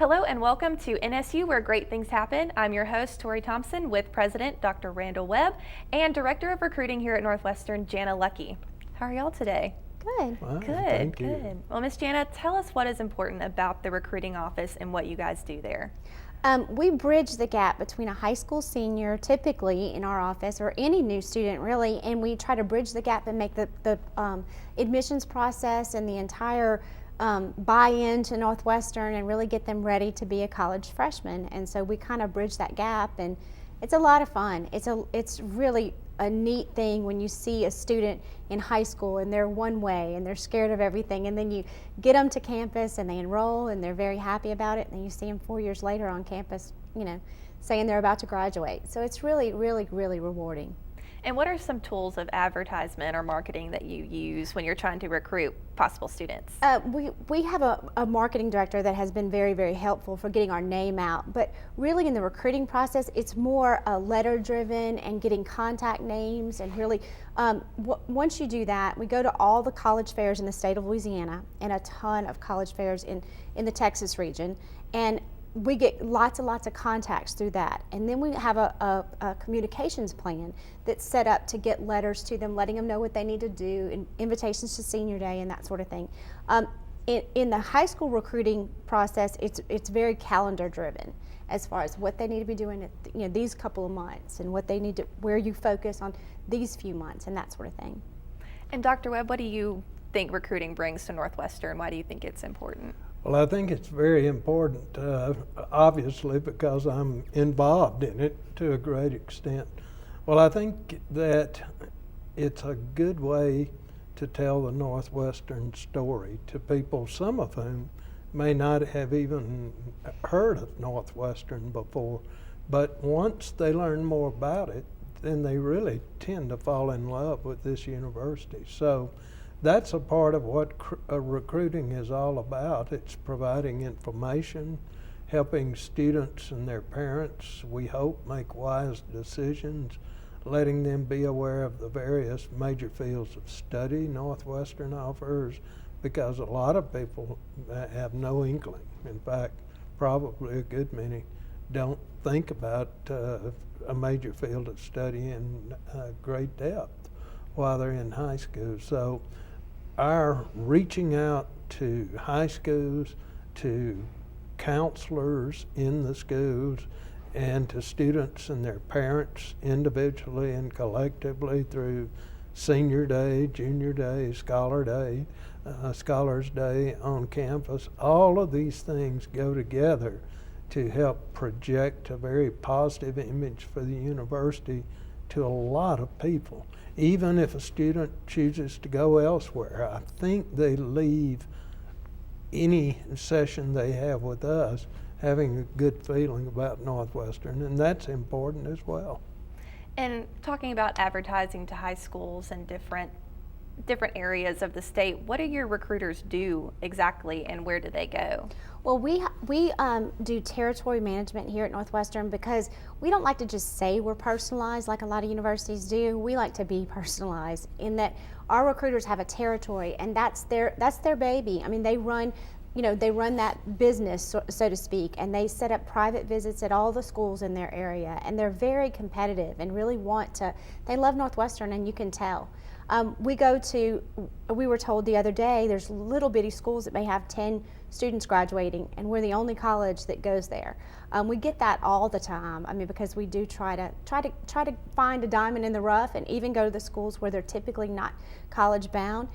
Hello and welcome to NSU Where Great Things Happen. I'm your host, Tori Thompson, with President Dr. Randall Webb and Director of Recruiting here at Northwestern, Jana Lucky. How are y'all today? Good. Fine, Good, thank you. good. Well, Miss Jana, tell us what is important about the recruiting office and what you guys do there. We bridge the gap between a high school senior, typically in our office, or any new student really, and we try to bridge the gap and make the admissions process and the entire buy-in to Northwestern and really get them ready to be a college freshman. And so we kind of bridge that gap, and it's a lot of fun. It's really a neat thing when you see a student in high school and they're one way and they're scared of everything, and then you get them to campus and they enroll and they're very happy about it, and then you see them 4 years later on campus, saying they're about to graduate. So it's really, really, really rewarding. And what are some tools of advertisement or marketing that you use when you're trying to recruit possible students? We have a marketing director that has been very, very helpful for getting our name out, but really in the recruiting process, it's more letter driven and getting contact names, and really once you do that, we go to all the college fairs in the state of Louisiana and a ton of college fairs in the Texas region, and we get lots and lots of contacts through that. And then we have a communications plan that's set up to get letters to them, letting them know what they need to do, and invitations to senior day and that sort of thing. In the high school recruiting process, it's very calendar driven as far as what they need to be doing at these couple of months, and what they need to, where you focus on these few months and that sort of thing. And Dr. Webb, what do you think recruiting brings to Northwestern? Why do you think it's important? Well, I think it's very important, obviously, because I'm involved in it to a great extent. Well, I think that it's a good way to tell the Northwestern story to people, some of whom may not have even heard of Northwestern before, but once they learn more about it, then they really tend to fall in love with this university. So that's a part of what recruiting is all about. It's providing information, helping students and their parents, we hope, make wise decisions, letting them be aware of the various major fields of study Northwestern offers, because a lot of people have no inkling. In fact, probably a good many don't think about a major field of study in great depth while they're in high school. So our reaching out to high schools, to counselors in the schools, and to students and their parents individually and collectively through senior day, junior day, scholars day on campus, all of these things go together to help project a very positive image for the university to a lot of people. Even if a student chooses to go elsewhere, I think they leave any session they have with us having a good feeling about Northwestern, and that's important as well. And talking about advertising to high schools and different areas of the state, what do your recruiters do exactly, and where do they go? Well, we do territory management here at Northwestern, because we don't like to just say we're personalized like a lot of universities do. We like to be personalized in that our recruiters have a territory, and that's their baby. I mean, they run that business, so to speak, and they set up private visits at all the schools in their area, and they're very competitive and really they love Northwestern, and you can tell. We were told the other day there's little bitty schools that may have 10 students graduating, and we're the only college that goes there. We get that all the time. I mean, because we do try to find a diamond in the rough, and even go to the schools where they're typically not college bound,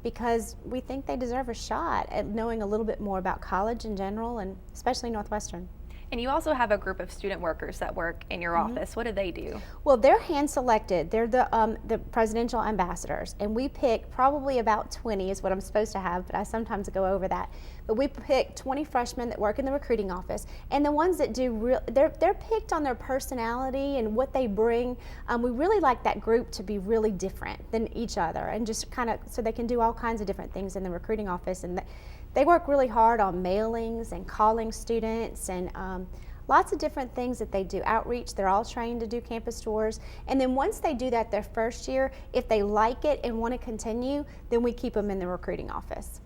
because we think they deserve a shot at knowing a little bit more about college in general, and especially Northwestern. And you also have a group of student workers that work in your office. What do they do? Well, they're hand selected. They're the presidential ambassadors, and we pick probably about 20 is what I'm supposed to have, but I sometimes go over that. But we pick 20 freshmen that work in the recruiting office, and the ones that do they're picked on their personality and what they bring. We really like that group to be really different than each other, and just kind of so they can do all kinds of different things in the recruiting office. And they work really hard on mailings and calling students, and lots of different things that they do. Outreach, they're all trained to do campus tours. And then once they do that their first year, if they like it and want to continue, then we keep them in the recruiting office.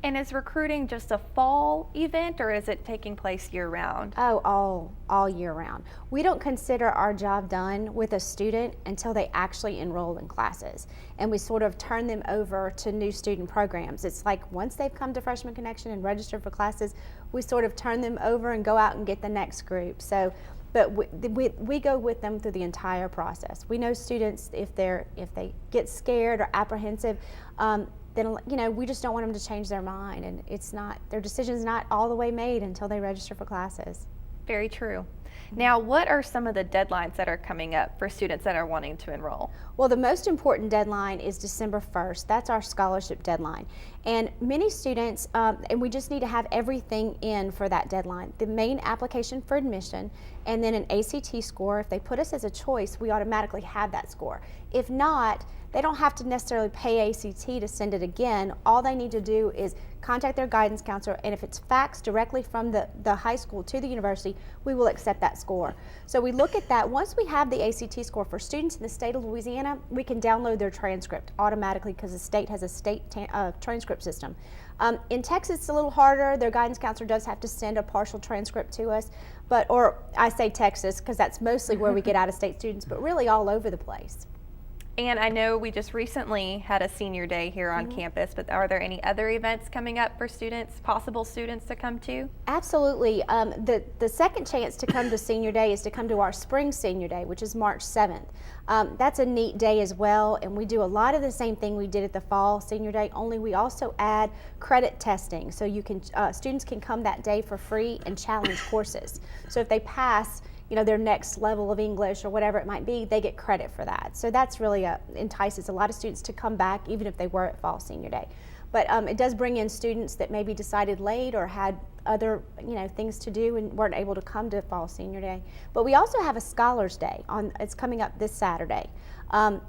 And is recruiting just a fall event, or is it taking place year-round? Oh, all year round. We don't consider our job done with a student until they actually enroll in classes. And we sort of turn them over to new student programs. It's like once they've come to Freshman Connection and registered for classes, we sort of turn them over and go out and get the next group. So, but we go with them through the entire process. We know students, if they get scared or apprehensive, then we just don't want them to change their mind, and their decision's not all the way made until they register for classes. Very true. Now, what are some of the deadlines that are coming up for students that are wanting to enroll? Well, the most important deadline is December 1st. That's our scholarship deadline. And many students, and we just need to have everything in for that deadline. The main application for admission, and then an ACT score. If they put us as a choice, we automatically have that score. If not, they don't have to necessarily pay ACT to send it again. All they need to do is contact their guidance counselor, and if it's faxed directly from the high school to the university, we will accept that score. So we look at that. Once we have the ACT score for students in the state of Louisiana, we can download their transcript automatically because the state has a state transcript system. In Texas, it's a little harder. Their guidance counselor does have to send a partial transcript to us, or I say Texas because that's mostly where we get out-of-state students, but really all over the place. And I know we just recently had a senior day here on campus, but are there any other events coming up for students, possible students to come to? Absolutely. The second chance to come to senior day is to come to our spring senior day, which is March 7th. That's a neat day as well, and we do a lot of the same thing we did at the fall senior day, only we also add credit testing. So students can come that day for free and challenge courses. So if they pass their next level of English or whatever it might be, they get credit for that. So that's really entices a lot of students to come back even if they were at fall senior day. But it does bring in students that maybe decided late or had other things to do and weren't able to come to fall senior day. But we also have a Scholars Day. It's coming up this Saturday.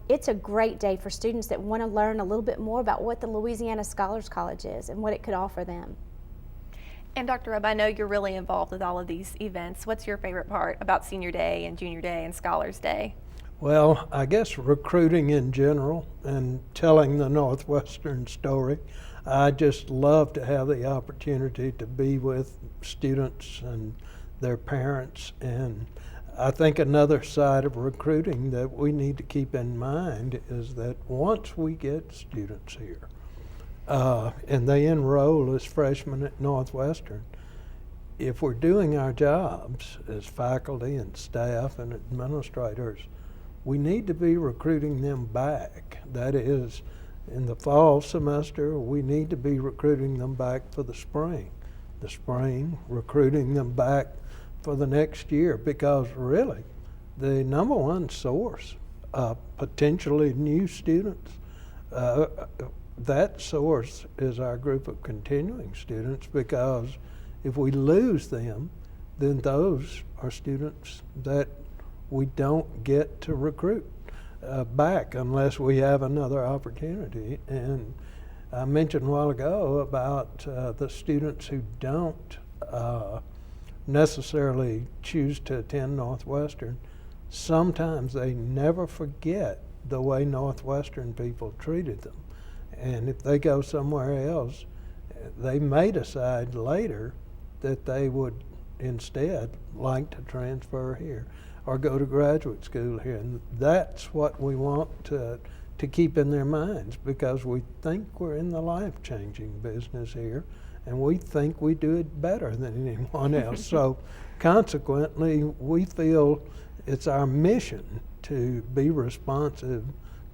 It's a great day for students that want to learn a little bit more about what the Louisiana Scholars College is and what it could offer them. And Dr. Webb, I know you're really involved with all of these events. What's your favorite part about Senior Day and Junior Day and Scholars Day? Well, I guess recruiting in general and telling the Northwestern story. I just love to have the opportunity to be with students and their parents. And I think another side of recruiting that we need to keep in mind is that once we get students here, and they enroll as freshmen at Northwestern, if we're doing our jobs as faculty and staff and administrators, we need to be recruiting them back. That is, in the fall semester, we need to be recruiting them back for the spring. The spring, recruiting them back for the next year, because really, the number one source of potentially new students, that source is our group of continuing students, because if we lose them, then those are students that we don't get to recruit back unless we have another opportunity. And I mentioned a while ago about the students who don't necessarily choose to attend Northwestern. Sometimes they never forget the way Northwestern people treated them. And if they go somewhere else, they may decide later that they would instead like to transfer here or go to graduate school here. And that's what we want to keep in their minds, because we think we're in the life-changing business here, and we think we do it better than anyone else. So consequently, we feel it's our mission to be responsive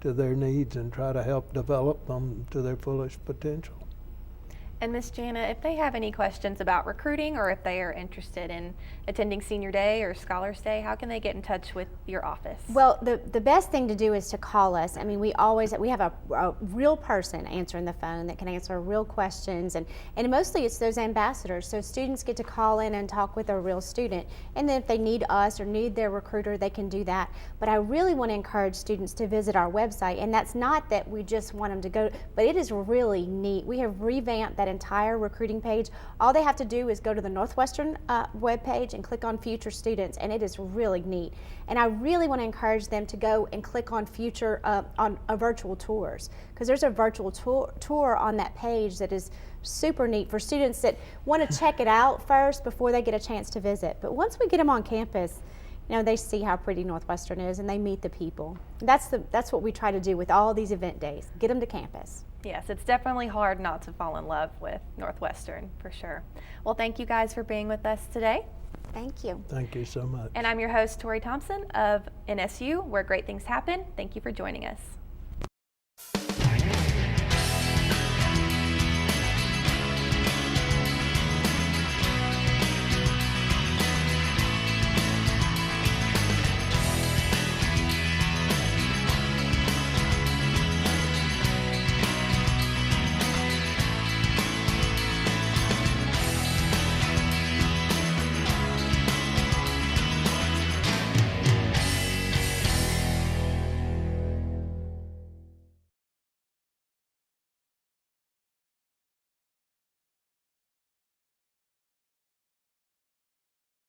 to their needs and try to help develop them to their fullest potential. And Ms. Jana, if they have any questions about recruiting, or if they are interested in attending Senior Day or Scholars Day, how can they get in touch with your office? Well, the best thing to do is to call us. I mean, we have a real person answering the phone that can answer real questions, and mostly it's those ambassadors. So students get to call in and talk with a real student, and then if they need us or need their recruiter, they can do that. But I really want to encourage students to visit our website, and that's not that we just want them to go, but it is really neat. We have revamped that that entire recruiting page. All they have to do is go to the Northwestern webpage and click on future students, and it is really neat. And I really want to encourage them to go and click on future on virtual tours, because there's a virtual tour on that page that is super neat for students that want to check it out first before they get a chance to visit. But once we get them on campus, you know, they see how pretty Northwestern is and they meet the people. That's what we try to do with all these event days, get them to campus. Yes, it's definitely hard not to fall in love with Northwestern, for sure. Well, thank you guys for being with us today. Thank you. Thank you so much. And I'm your host, Tori Thompson of NSU, where great things happen. Thank you for joining us.